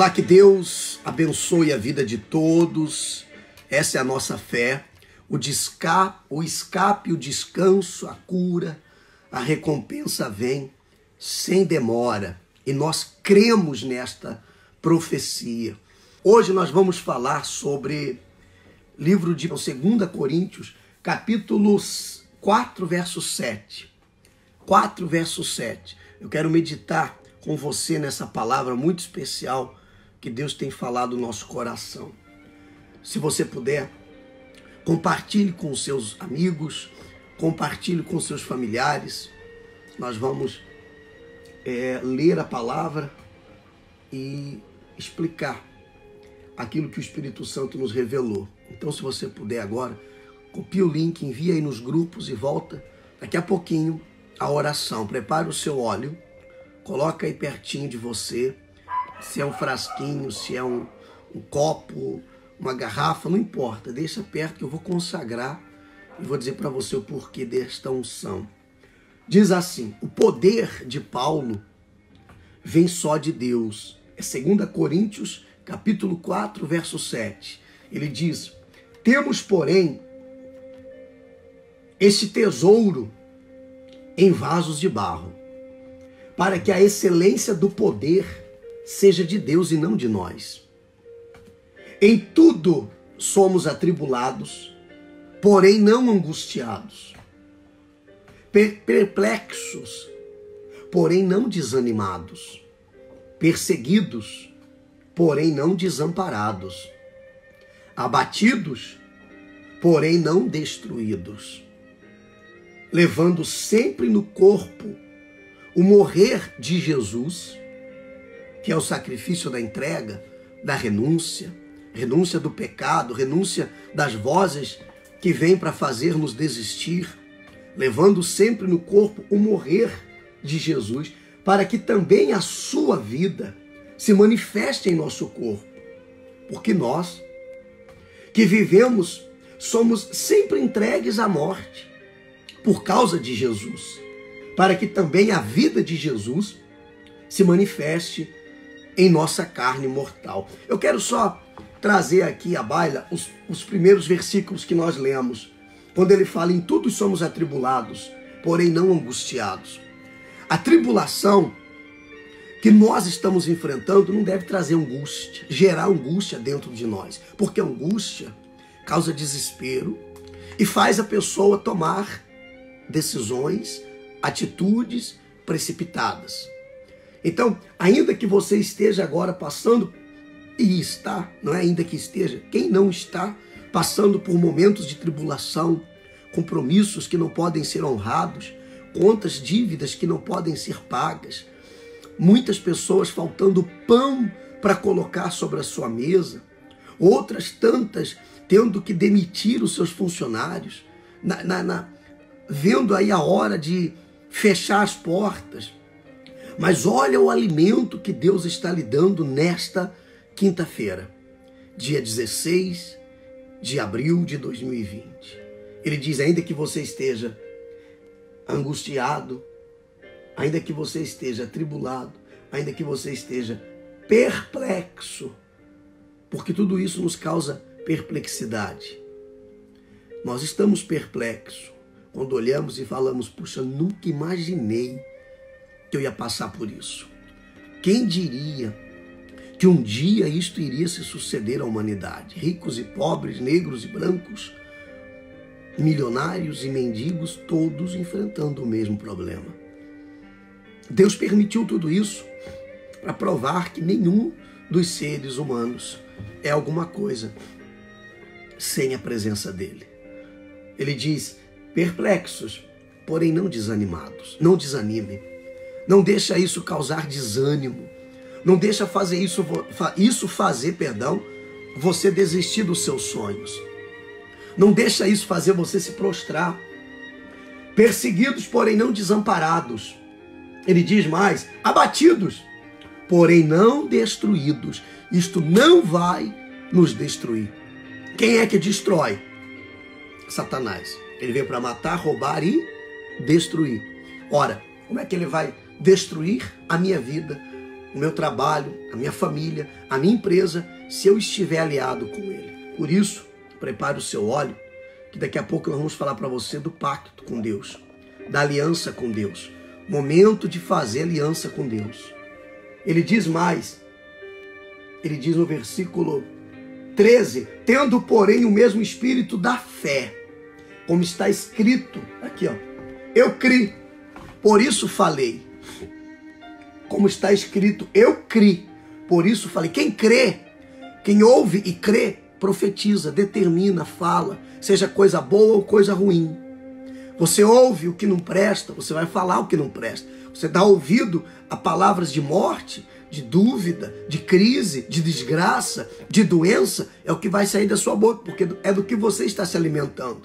Olá, que Deus abençoe a vida de todos. Essa é a nossa fé. O escape, o descanso, a cura, a recompensa vem sem demora. E nós cremos nesta profecia. Hoje nós vamos falar sobre livro de 2 Coríntios, capítulo 4, verso 7. 4, verso 7. Eu quero meditar com você nessa palavra muito especial que Deus tem falado no nosso coração. Se você puder, compartilhe com os seus amigos, compartilhe com seus familiares. Nós vamos ler a palavra e explicar aquilo que o Espírito Santo nos revelou. Então, se você puder agora, copia o link, envia aí nos grupos e volta daqui a pouquinho a oração. Prepare o seu óleo, coloca aí pertinho de você, se é um frasquinho, se é um copo, uma garrafa, não importa, deixa perto que eu vou consagrar e vou dizer para você o porquê desta unção. Diz assim: o poder de Paulo vem só de Deus. É 2 Coríntios, capítulo 4, verso 7. Ele diz: temos, porém, este tesouro em vasos de barro, para que a excelência do poder seja de Deus e não de nós. Em tudo somos atribulados, porém não angustiados, perplexos, porém não desanimados, perseguidos, porém não desamparados, abatidos, porém não destruídos, levando sempre no corpo o morrer de Jesus, que é o sacrifício da entrega, da renúncia, renúncia do pecado, renúncia das vozes que vêm para fazer-nos desistir, levando sempre no corpo o morrer de Jesus, para que também a sua vida se manifeste em nosso corpo. Porque nós, que vivemos, somos sempre entregues à morte, por causa de Jesus, para que também a vida de Jesus se manifeste em nossa carne mortal. Eu quero só trazer aqui à baila os primeiros versículos que nós lemos, quando ele fala: em tudo somos atribulados, porém não angustiados. A tribulação que nós estamos enfrentando não deve trazer angústia, gerar angústia dentro de nós, porque a angústia causa desespero e faz a pessoa tomar decisões, atitudes precipitadas. Então, ainda que você esteja agora passando, e está, não é ainda que esteja, quem não está passando por momentos de tribulação, compromissos que não podem ser honrados, contas, dívidas que não podem ser pagas, muitas pessoas faltando pão para colocar sobre a sua mesa, outras tantas tendo que demitir os seus funcionários, vendo aí a hora de fechar as portas. Mas olha o alimento que Deus está lhe dando nesta quinta-feira, dia 16 de abril de 2020. Ele diz: ainda que você esteja angustiado, ainda que você esteja atribulado, ainda que você esteja perplexo, porque tudo isso nos causa perplexidade. Nós estamos perplexos quando olhamos e falamos: puxa, nunca imaginei que eu ia passar por isso. Quem diria que um dia isto iria se suceder à humanidade? Ricos e pobres, negros e brancos, milionários e mendigos, todos enfrentando o mesmo problema. Deus permitiu tudo isso para provar que nenhum dos seres humanos é alguma coisa sem a presença dele. Ele diz: perplexos, porém não desanimados. Não desanime. Não deixa isso causar desânimo. Não deixa fazer você desistir dos seus sonhos. Não deixa isso fazer você se prostrar. Perseguidos, porém não desamparados. Ele diz mais: abatidos, porém não destruídos. Isto não vai nos destruir. Quem é que destrói? Satanás. Ele veio para matar, roubar e destruir. Ora, como é que ele vai destruir a minha vida, o meu trabalho, a minha família, a minha empresa, se eu estiver aliado com Ele. Por isso, prepare o seu óleo, que daqui a pouco nós vamos falar para você do pacto com Deus, da aliança com Deus. Momento de fazer aliança com Deus. Ele diz mais, ele diz no versículo 13, tendo, porém, o mesmo espírito da fé, como está escrito, aqui ó, eu criei, por isso falei. Como está escrito, eu criei, por isso falei. Quem crê, quem ouve e crê, profetiza, determina, fala, seja coisa boa ou coisa ruim. Você ouve o que não presta, você vai falar o que não presta. Você dá ouvido a palavras de morte, de dúvida, de crise, de desgraça, de doença, é o que vai sair da sua boca, porque é do que você está se alimentando.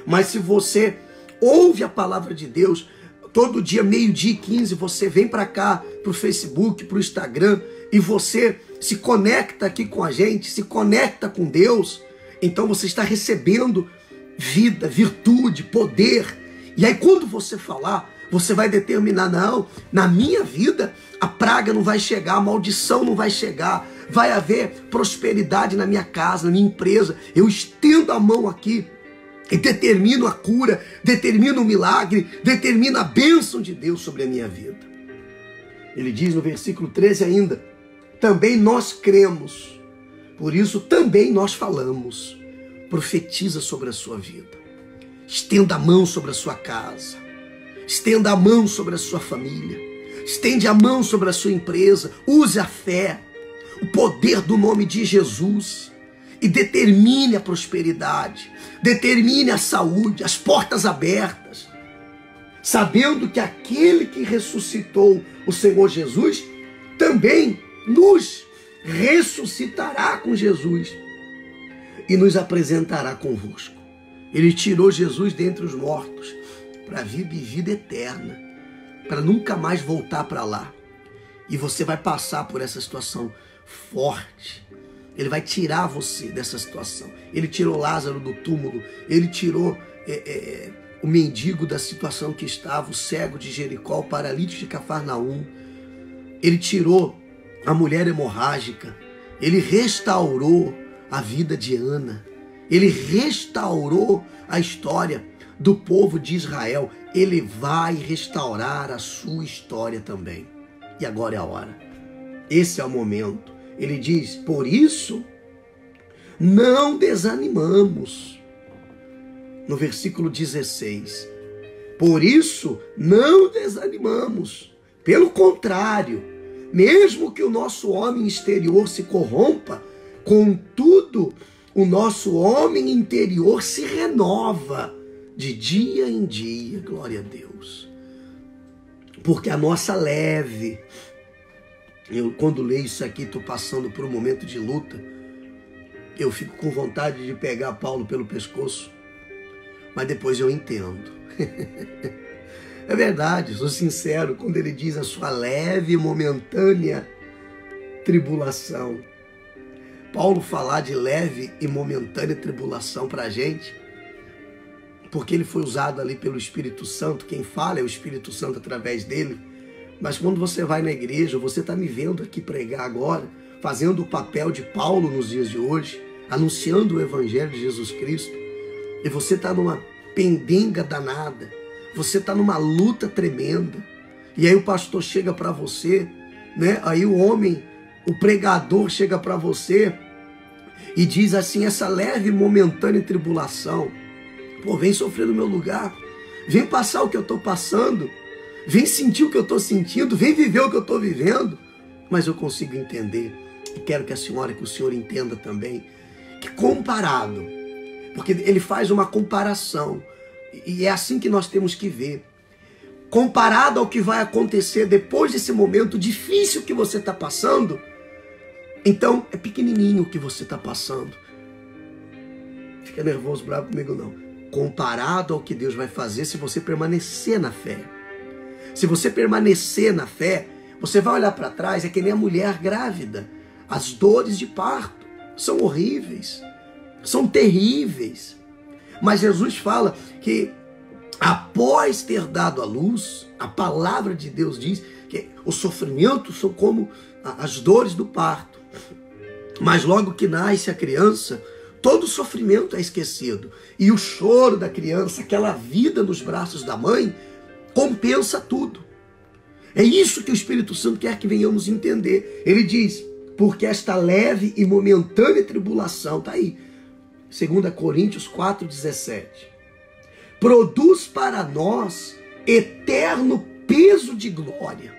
Mas se você ouve a palavra de Deus, todo dia, 12h15, você vem para cá, para o Facebook, para o Instagram, e você se conecta aqui com a gente, se conecta com Deus, então você está recebendo vida, virtude, poder. E aí quando você falar, você vai determinar, não, na minha vida a praga não vai chegar, a maldição não vai chegar, vai haver prosperidade na minha casa, na minha empresa. Eu estendo a mão aqui e determino a cura, determino o milagre, determino a bênção de Deus sobre a minha vida. Ele diz no versículo 13 ainda, também nós cremos, por isso também nós falamos. Profetiza sobre a sua vida. Estenda a mão sobre a sua casa. Estenda a mão sobre a sua família. Estende a mão sobre a sua empresa. Use a fé, o poder do nome de Jesus. E determine a prosperidade. Determine a saúde, as portas abertas. Sabendo que aquele que ressuscitou o Senhor Jesus também nos ressuscitará com Jesus e nos apresentará convosco. Ele tirou Jesus dentre os mortos para vida e vida eterna, para nunca mais voltar para lá. E você vai passar por essa situação forte. Ele vai tirar você dessa situação. Ele tirou Lázaro do túmulo, ele tirou o mendigo da situação que estava, o cego de Jericó, o paralítico de Cafarnaum. Ele tirou a mulher hemorrágica, ele restaurou a vida de Ana, ele restaurou a história do povo de Israel. Ele vai restaurar a sua história também. E agora é a hora. Esse é o momento. Ele diz, por isso, não desanimamos. No versículo 16. Por isso, não desanimamos. Pelo contrário, mesmo que o nosso homem exterior se corrompa, contudo, o nosso homem interior se renova de dia em dia. Glória a Deus. Porque a nossa leve... Eu, quando leio isso aqui, estou passando por um momento de luta. Eu fico com vontade de pegar Paulo pelo pescoço. Mas depois eu entendo. É verdade, sou sincero, quando ele diz a sua leve e momentânea tribulação. Paulo falar de leve e momentânea tribulação para a gente, porque ele foi usado ali pelo Espírito Santo, quem fala é o Espírito Santo através dele. Mas quando você vai na igreja, você está me vendo aqui pregar agora, fazendo o papel de Paulo nos dias de hoje, anunciando o Evangelho de Jesus Cristo, e você está numa pendenga danada, você está numa luta tremenda, e aí o pastor chega para você, né? Aí o homem, o pregador chega para você e diz assim, essa leve e momentânea tribulação, pô, vem sofrer no meu lugar, vem passar o que eu estou passando, vem sentir o que eu estou sentindo, vem viver o que eu estou vivendo, mas eu consigo entender, e quero que a senhora e que o senhor entenda também, que comparado, porque ele faz uma comparação, e é assim que nós temos que ver, comparado ao que vai acontecer depois desse momento difícil que você está passando, então é pequenininho o que você está passando. Fica nervoso, bravo comigo não. Comparado ao que Deus vai fazer se você permanecer na fé. Se você permanecer na fé, você vai olhar para trás, é que nem a mulher grávida. As dores de parto são horríveis, são terríveis. Mas Jesus fala que após ter dado a luz, a palavra de Deus diz que o sofrimento são como as dores do parto. Mas logo que nasce a criança, todo o sofrimento é esquecido. E o choro da criança, aquela vida nos braços da mãe, compensa tudo. É isso que o Espírito Santo quer que venhamos entender. Ele diz, porque esta leve e momentânea tribulação, está aí, 2 Coríntios 4,17, produz para nós eterno peso de glória,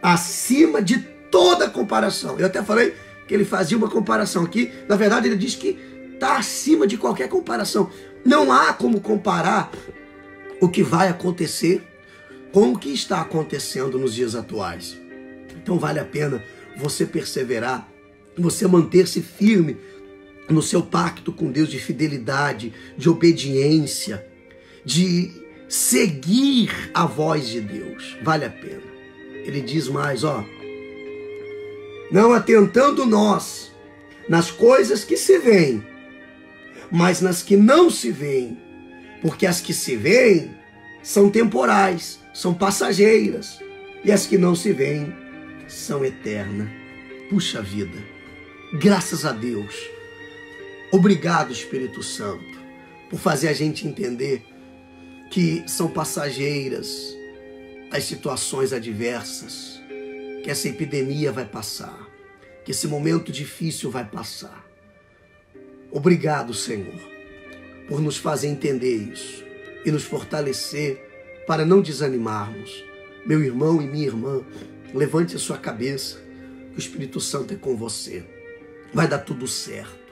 acima de toda comparação. Eu até falei que ele fazia uma comparação aqui, na verdade ele diz que está acima de qualquer comparação. Não há como comparar o que vai acontecer com o que está acontecendo nos dias atuais. Então vale a pena você perseverar, você manter-se firme no seu pacto com Deus de fidelidade, de obediência, de seguir a voz de Deus. Vale a pena. Ele diz mais, ó, não atentando nós nas coisas que se veem, mas nas que não se veem, porque as que se veem são temporais, são passageiras, e as que não se veem são eternas. Puxa vida, graças a Deus. Obrigado, Espírito Santo, por fazer a gente entender que são passageiras as situações adversas, que essa epidemia vai passar, que esse momento difícil vai passar. Obrigado, Senhor, por nos fazer entender isso e nos fortalecer para não desanimarmos. Meu irmão e minha irmã, levante a sua cabeça, que o Espírito Santo é com você. Vai dar tudo certo.